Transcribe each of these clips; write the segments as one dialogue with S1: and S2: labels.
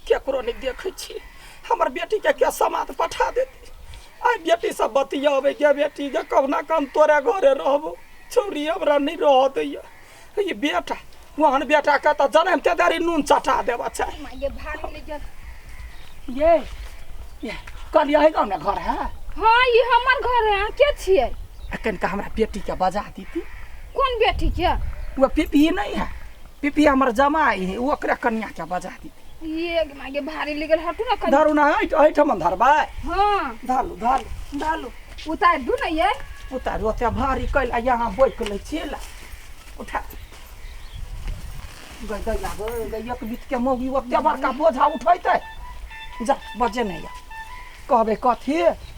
S1: केकरो नहीं देखे छी हमर बेटी के क्या समाद पठा देती आई बेटी सब बतियाबे के बेटी के कबना कम तोरे घरे रहबो छौरी हमरा नहीं रह दैया ये बेटा वहन बेटा का तो जन्म ते दारी नून चटा देबा चाहे
S2: ये भारी ले जा
S1: ये कल यही गाँव में घर है
S2: हाँ ये हमार घर है के छिए
S1: अकन का हमरा बेटी के बजा दीती
S2: कौन बेटी के
S1: वो पीपी नहीं है पीपी हमर जमाई है वो ओकरा कन्या के बजा दीती
S2: ये मागे भारी ले गेल हटू ना कर
S1: धरू ना ऐठ मन धरबा
S2: हां
S1: धालू धालू धालू
S2: उतार दू ना ये
S1: उतार ओते भारी कैला यहाँ बोइक ले छिला उठा गई गई एक बीच के मोगी ओते बड़का बोझा उठैते जा बजे नहीं या कहबे कथी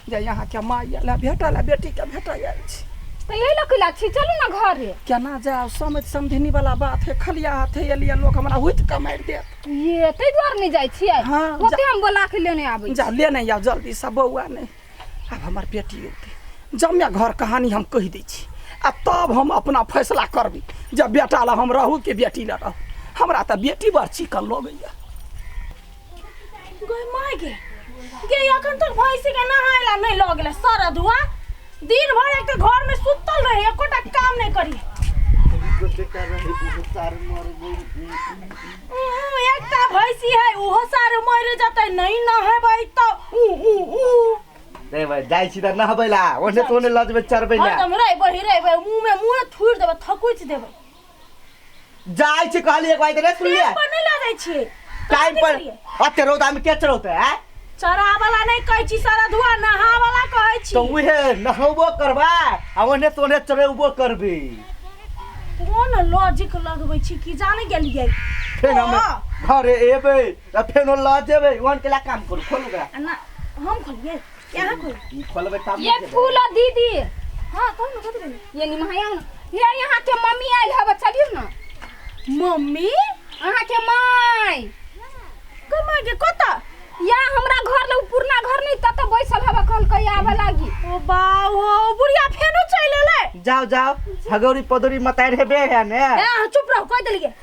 S1: जे यहाँ के माई ला भेटा ला बेटी के भेटा आयल छी
S2: तो यही लकला छी चलू ना घर रे
S1: केना जाओ समझ समझनी वाला बात है खलिया हाथ है एलिया लोग हमरा हुत के मार देत
S2: ये तै द्वार नहीं जाय छियै
S1: हाँ,
S2: ओते हम बोला के लेने आबै
S1: जा ले नहीं आओ जल्दी सब बउआ नहीं अब हमार बेटी होते जब मैं घर कहानी हम कह दै छी आ तब हम अपना फैसला करबी जब बेटा ला हम रहू के बेटी ला रहू हमरा त बेटी बड़ चिकन लगैया
S3: गई माय गे अखन तक भैंसी के नहायला नहीं लग गेले सारा धुआ दिन भर एक घर में सुतल रहे एकोटा काम नहीं करी एकटा भैंसी है ओहो सारे मर जतै नहीं नहाबै त
S4: रे भाई जाई छी त नहबैला ओने तोने लजबे चरबैला
S3: हम रे मुंह में मुंह थुर देबै थकुच देबै
S4: जाई छी कहली एक बार रे सुन ले
S3: पर नहीं ला जाय छी
S4: टाइम पर अते रौदा में के चरौते है
S3: चरा वाला नहीं कहै छी सारा धुआ नहा वाला कहै छी
S4: तो उहे नहबो करबा आ ओने तोने चरेबो करबी
S3: कोन लॉजिक लगबै छी कि जाने गेलियै
S4: फेन हम घरे एबै आ फेनो ल जेबै ओन केला काम करू खोलू गया
S3: ना हम खोलिए यहाँ खोल
S4: ई खोलबे तब
S2: ये फूल दीदी
S3: हां कौन कथि बोली
S2: ये निमहाया ये यहाँ के मम्मी आइल हबे चलियो ना
S3: मम्मी
S2: अहाँ के माय
S3: कमा के कता
S2: या हमरा घर ले पुरना घर नहीं तत बैसल हबे कल कई आवे लागी
S3: ओ बाऊ हो बुढ़िया फेनो चले ले
S4: जाओ जाओ भगौरी पदौरी मतार हेबे है ने
S3: ए चुप रहो कह देलिए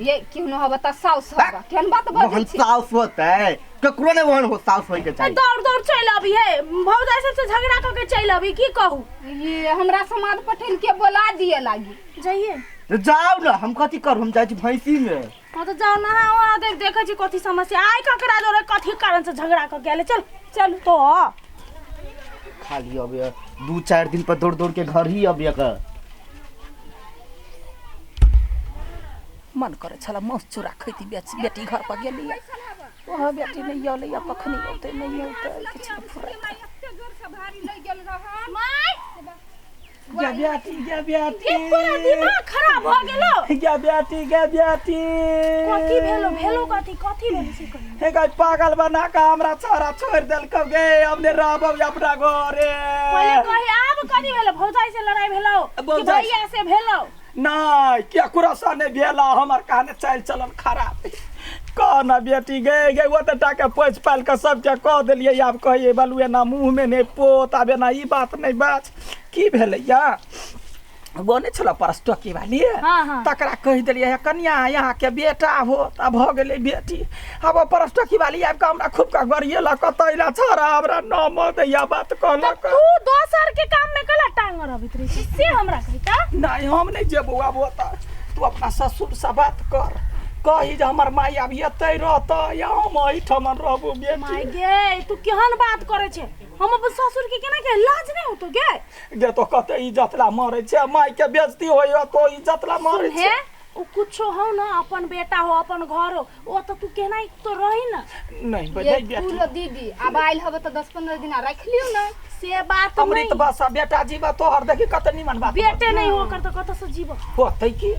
S2: ये क्यों न हबे त साउस हबे केन बात बजै
S4: मोहन
S2: छी
S4: साउस होता है ककरो ने मोहन हो साउस होई के चाहिए
S3: दौड़ दौड़ चल अभी है भौजा से झगड़ा करके चल अभी की कहूं
S2: ये हमरा समाज पटेल के बोला दिए लागी
S3: जाइए
S4: जाओ ना हम कथि कर हम जाई छी भैंसी में
S3: हां तो जाओ ना वहां देखे छी कथि समस्या आइ ककरा जोरे कथि कारण से झगड़ा कर गेले चल चल तो
S4: खाली अब 2-4 दिन पर दौड़ दौड़ के घर ही अब एक
S1: मन करे छला मौस चूरा खैती बेटी घर पर गेली ओह बेटी नहीं आले या कखनी होते नहीं होते किछ फुराई गे बेटी
S3: पूरा दिमाग खराब हो गेलो
S1: गे बेटी
S3: कथि भेलो कथि भेलो से कहि
S1: हे गाय पागल बना का हमरा छोरा छोड़ देल क गे हमने रहबो अपना घरे
S3: पहले कहि आब कथि भेलो भौजाई से लड़ाई भेलो कि भैया से भेलो
S1: नहीं क्या कुरासा ने भेला हमर कहने चाल चलन खराब कहना बेटी गे वो तो टाके पोछ पाल के सबके कह दिलिए आब कहिए बलुए ना मुंह में नहीं पोत आबे ना ई बात नहीं बात की भेलै या वो नहीं छला परस्टकी वाली
S3: हाँ।
S1: तकरा कह दिलिए कन्या यहाँ के बेटा हो तब भ गेलै बेटी अब परस्टकी वाली आब के हमरा खूब का गरिएला कतैला छोरा हमरा न मत या बात कहलक
S3: तू दोसर के काम में कला टांग रबित रे से हमरा कहता
S1: नहीं हम नहीं जेबो आब ओता तू अपना ससुर से बात कर कही जे हमर माई आब एतै रहता या हम एहिठमन रहबो बेटी
S3: माय गे तू केहन बात करे छे हम अपन ससुर के केना के लाज नहीं होतो गे
S1: गे तो कते इज्जत ला मारे छे माई के बेइज्जती होय तो इज्जत ला मारे छे
S3: ओ कुछो हो ना अपन बेटा हो अपन घर हो ओ तो तू केना तो रही ना
S1: नहीं
S2: ये
S1: बजाई
S2: फूल
S1: बेटी
S2: दीदी अब आइल हबे त 10-15 दिन रख लियो ना
S3: से बात
S1: अमृत
S3: नहीं
S1: बसा बेटा जीवा तोहर देखी कते निमन बात
S3: बेटे नहीं हो कर तो कत से जीव
S1: होतै की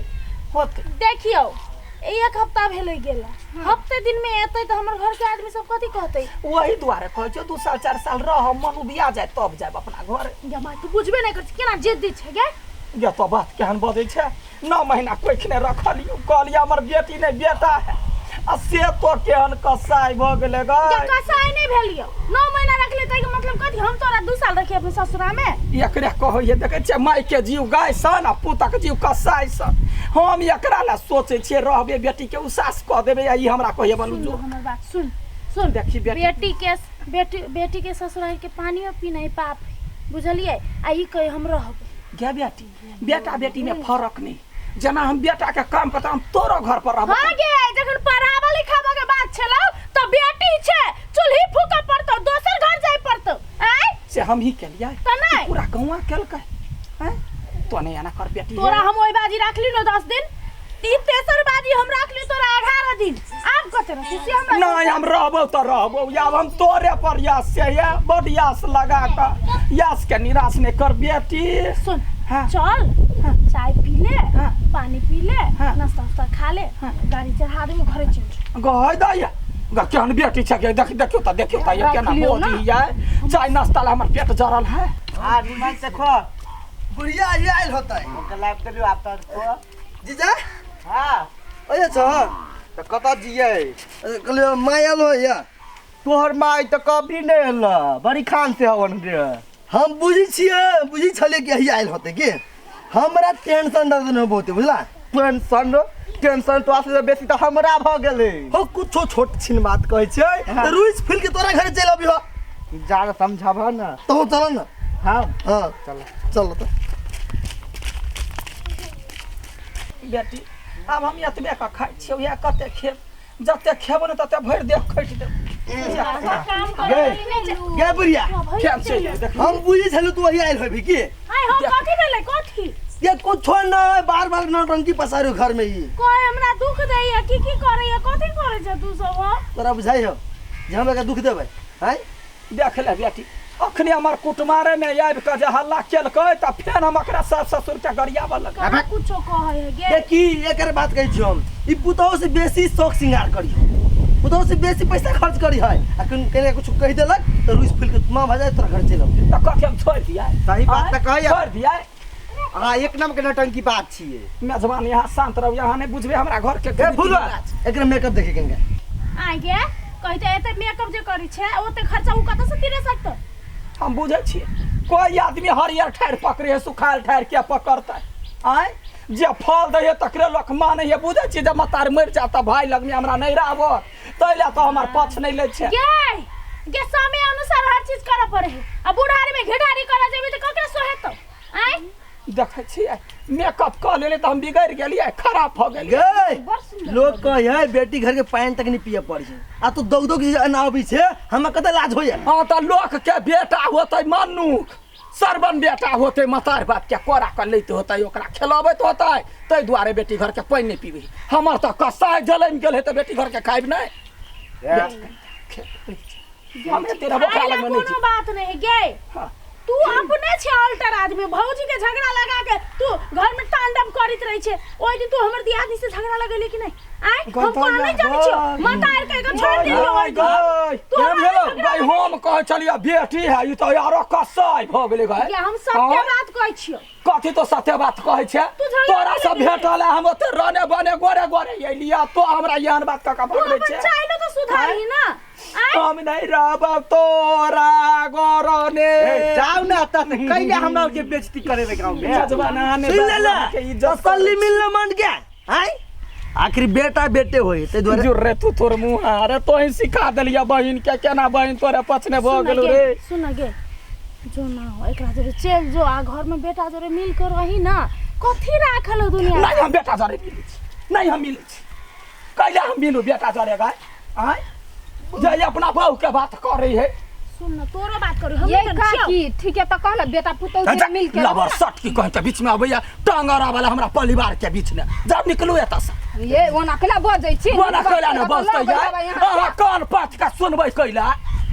S1: होतै
S3: देखियो एक हफ्ता भेले गेला हफ्ते दिन में एतै तो हमर घर के आदमी सब कथि कहतै
S1: वही द्वारे कहै छौ 2 साल 4 साल रह मन उबिया जाय तब जाय अपना घर
S3: गे माय तू बुझबे नहीं कर केना जिद्दी छे गे
S1: गे तो बात केहन बजै छे 9 महीना कोइखने रखलियो कहलिया हमर बेटी नहीं बेटा है आ से तो केहन कसाई भ गेले गे
S3: कसाई नहीं भेलियो 9 महीना रखले तै के मतलब कथी हम तोरा 2 साल रखी अपने ससुरा में
S1: एकरे कहो ये देखे छे माई के जीव गाय सन आ पुता के जीव कसाई सन हम एकरा ला सोचे छे रहबे बेटी के उसास क देबे या ई हमरा कहिए बनू जो
S3: हमर बात सुन
S1: देखी
S3: बेटी के ससुरा के पानी पीना पाप बुझलिए आ ई कहे हम रहब
S1: गे बेटी बेटा बेटी में फर्क नहीं जना हम बेटा के काम करता हम तोरो घर पर रहब
S3: हां गे जखन पढ़ाबा लिखाबा के बात छलो तो बेटी छे चूल्ही फूका पड़तो दोसर घर जाय पड़तो आय
S1: से हम ही के लिए
S3: त नहीं
S1: पूरा गौवा केलकै हैं तो नहीं आना कर बेटी
S3: तोरा हम ओइ बाजी राखली न 10 दिन ती तेसर बाजी हम राखली तोरा 11 दिन आब कते रखी से हमरा
S1: नहीं हम रहबो तो रहबो या हम तोरे पर यास से या बड़ यास लगा का यास के निराश नहीं कर बेटी
S3: सुन
S1: हाँ।
S3: चल
S1: हाँ।
S3: चाय पी ले
S1: हाँ।
S3: पानी पी ले
S1: हाँ।
S3: नाश्ता वास्ता खा ले
S1: हाँ।
S3: गाड़ी चढ़ा दे घरे चल
S1: गय दया केहन बेटी छे के देखियो त ये केना
S3: लियो ना।
S1: मोटी है चाय नाश्ता ला हमर पेट जरल है
S4: हां निमन से खो बुढ़िया ये आइल होता है ओके लाइव करियो आप तो जीजा हां
S5: अरे छ त कता जिए कहले माया लो या
S4: तोहर माई त कभी नहीं हल्ला बड़ी खान से हवन रे
S5: हम बुझी छले कि यही आइल होते के हमरा टेंशन दर्द न बहुते बुझला
S4: टेंशन तो आसे बेसी तो हमरा भ गेले
S5: हो कुछो छोट छिन बात कहै छै त रुइस फिल के तोरा घर चल अभी हो
S4: जान समझाब न
S5: तो चल न
S4: हां
S5: हां चल त
S1: बेटी अब हम एतबे का खाइ छियै या कते खेब जते खेबो न तते भरि देह खैट देब
S3: काम
S5: गे
S3: कर
S5: गे बुढ़िया
S1: केहन छै देख
S5: हम बुझी छलु तू यही आइल होबी की
S3: आय हम कथी भेले कथी
S5: ये कुछो न बार नौटंकी पसारो घर में ही
S3: कोई हमरा दुख दैया की करैया कथी करे छ तू सब
S5: तोरा बुझाइ हो जे हमरा के दुख देबै हैं
S1: देख ले बेटी अखनी हमर कुटमारे ने आबि के जे हल्ला केलकै त फेर हम एकरा सास ससुर के गरियाबे लग
S3: करा कुछो कहै है गे
S5: देखी एकर बात कहै छी हम ई पुतौ से बेसी शौक सिंगार करी पुतौ से बेसी पैसा खर्च करी है आ कने कुछ कहि देलक त रुइस फिल के मां भजाय तोरा घर चलब
S1: त कथे हम छोड़ दिया
S4: सही बात त कहै
S1: छोड़ दिया
S4: हां एक नंबर के नौटंकी बात छिए
S1: मेजबान यहाँ शांत रहो यहाँ नहीं बुझबे हमरा घर के
S5: ए भूल एकर मेकअप देखे केंगे
S3: आय गे कहते एते मेकअप जे करी छै ओते खर्चा उ कत से तिरे सकतो
S1: हम बुझे छिए कोई आदमी हरियर ठाड़ पकड़े है सुखाल ठाड़ के पकड़ता आय जे फल दे तकरे लोक माने है बुझे छी जे मतार मर जाता भाई लगमे हमरा नहीं रहबो तैले तो हमर पक्ष नहीं ले छै
S3: गे समय अनुसार हर चीज करे पड़े है आ बुढ़ारी में घेडारी करे जेबी त ककरा सोहेतो आय
S1: देखे छिए मेकअप कर लेले त हम बिगड़ गेलिए खराब हो गेल
S5: गे लोग कहे बेटी घर के पानी तक नहीं पिए पड़ छै आ तू दौग के अनाबी छै हम कते लाज होय
S1: हां त लोक के बेटा होतै मनुख सरबन बेटा होते मतार बाप के कोरा कर लेते होते ओकरा खिलाबैत होते तै दुआरे बेटी घर के पानी नहीं पीबी हमर त कसाय जलन गेल है त बेटी घर के खाइब नहीं हमें तेरा बकरा लग में नहीं
S3: कोनो बात नहीं गे
S1: हाँ।
S3: तू अपने छे अल्टर आदमी भौजी के झगड़ा लगा के तू घर में तांडव करित रही छे ओइ दिन तू हमर दियादनी से झगड़ा लगेली कि नहीं आय हम कोनो नहीं जानि छियो मतार के छोड़ दियो ओइ
S1: तू भेलो भाई हम कह चलिए बेटी है ई तो यारो कसाय भ गेलै भाई
S3: ये हम सत्य बात कहै छियो
S1: कथी तो सत्य बात कहै छे तोरा से भेटल है हम ओते रने बने गोरे एलिया तो हमरा यान बात का पकड़े छे
S3: चाइलो तो सुधारी ना
S1: हम नहीं रहब तोरा गोरने
S4: जाओ ना त कइले हमरा के बेइज्जती करे रे गांव में
S1: मेजबाना ने
S5: सुन ले
S1: के इज्जत
S5: तसल्ली मिलने मन गया हैं आखिर बेटा बेटे होई ते द्वारा
S1: जुर रे तू तोर मुंह अरे तो ही सिखा देलिया बहिन के केना बहिन तोरे पछने भ गेलो रे
S3: सुन गे जो ना हो एकरा जरे चल जो आ घर में बेटा जरे मिल कर रही ना कथी राखल दुनिया
S1: नहीं हम बेटा जरे मिले नहीं हम मिले कैले हम मिलू बेटा जरे गाय आय जे अपना बहू के बात कर रही है
S3: सुन ना तोरो बात करी हम
S2: ये
S3: नहीं
S2: का
S3: छियो
S2: की ठीक है तो कहल बेटा पुतौ से मिल के
S1: लबर सट की कह के बीच में अबैया टांगरा वाला हमरा परिवार के बीच में जब निकलू एता से
S2: ये ओना केला बजै छी
S1: ओना कैला न बसतै जाय अहाँ कान पात का सुनबै कैला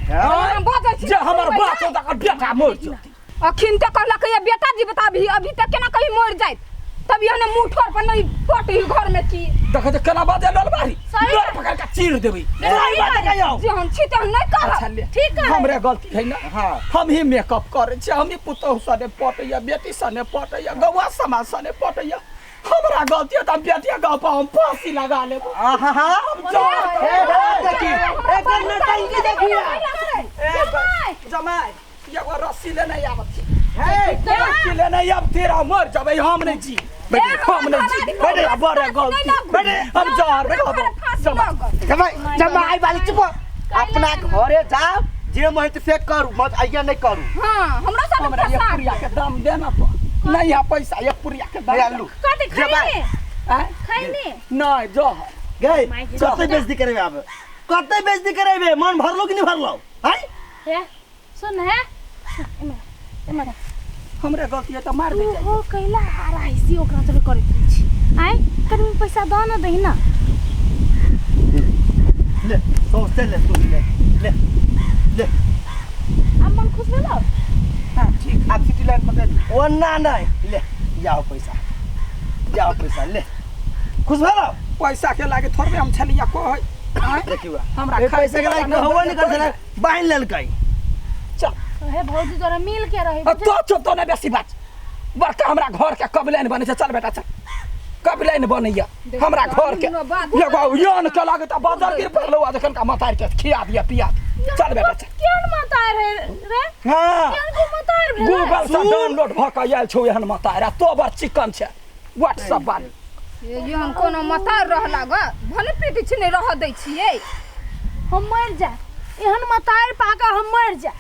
S2: बजै छी
S1: जे हमर बात तक बेटा मर जति
S2: अखिन तक कहलक ये बेटा जी बता अभी तक केना कहीं मर जाए तब ये ने मुंह ठोर पर नहीं पटी घर में की
S1: देख त केना बाजे ललबारी
S3: सही
S1: लोर पकड़ के चीर देबै सही बात कहियो
S2: जे हम छी त नहीं कह
S3: ठीक है
S1: हमरे गलती है ना
S4: हां
S1: हम ही मेकअप करे छी हम ही पुतौ सने पटैया बेटी सने पटैया गौवा समाज सने पटैया हमरा गलती है त बेटिया गांव पर हम फांसी लगा लेब
S4: आहा
S1: हम जा
S5: देखी एकर नटंकी देखिए
S1: जमाई एगो रस्सी ले नहीं आवत
S4: हे
S1: रस्सी ले नहीं अब तेरा मर जबै हम नहीं जी बेटे हम नहीं जी बेटे बड़े गलती बेटे हम जा बेटे
S4: जमाई वाली चुप अपना घरे जाओ जे महत से करू मत आइया नहीं करू
S2: हां हमरा सब
S1: हमरा एक पुरिया के दाम देना तो नहीं है पैसा एक पुरिया के दाम
S4: ले लू
S3: कथी खाइने
S1: हैं
S3: खाइने
S1: नहीं जो
S5: गए कते बेइज्जती करेबे आब कते बेइज्जती करेबे मन भरलो कि नहीं भरलो हैं
S3: हे सुन हे एमा
S1: हमरे गलती है तो मार दे
S3: तू हो कैला आराइसी ओकरा जब करैत रही छी आइ कनी पैसा द न दही ना
S5: ले सोचते ले तू ले ले ले
S3: अब मन खुश भेलो
S1: हां ठीक आप सिटी लाइन पकड़ ली
S5: ओना नहीं ले जाओ पैसा ले खुश भेलो
S1: पैसा के लागे थोड़े हम छलिया को है
S5: देखियो
S1: हमरा
S5: ए पैसा के लायक होबो नहीं कर सके बाइन लेलकै
S1: चल
S3: हे भौजी तोरा मिल के रहे
S1: तो चुप तो नहीं बेसी बात बड़का हमरा घर के कबलाइन बने छै चल बेटा चल कबलाइन बनैया हमरा घर के एगो यान के लागे त बाजार गिर पड़लो जखन का मतार के खिया दिया पिया चल बेटा चल
S3: केन मतार है रे
S1: हां
S3: केन को मतार भेल
S1: गूगल से डाउनलोड भ के आयल छौ एहन मतार तो बड़ चिकन छै व्हाट्सएप बानी
S2: ये हम कोनो मतार रहला ग भले पेटी छिने रह दै छियै
S3: हम मर जा एहन मतार पाका हम मर जा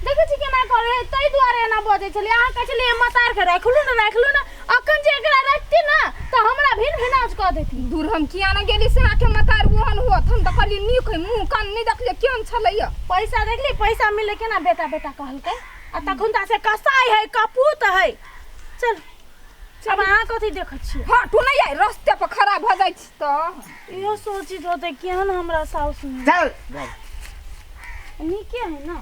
S3: देखै छी केना करे तै दुआरे एना बजै छली अहाँ कहै छली मतार के राखलू ना अखन जे एकरा रखती ना त हमरा भिन भिनाज क देती
S2: दूर हम किया न गेली से के मतार ओहन होत हम त कहली नीक है मुंह कान नहीं देखले केन छलैया
S3: पैसा देखली पैसा मिले केना बेटा कहलकै आ तखन ता से कसाई है कपूत है चल अब अहाँ कथी देखै छी
S2: हां तू नहीं आई रास्ते पर खड़ा भ जाई छी त
S3: इहो सोची तो केहन हमरा साउस में
S4: चल
S3: नीके है ना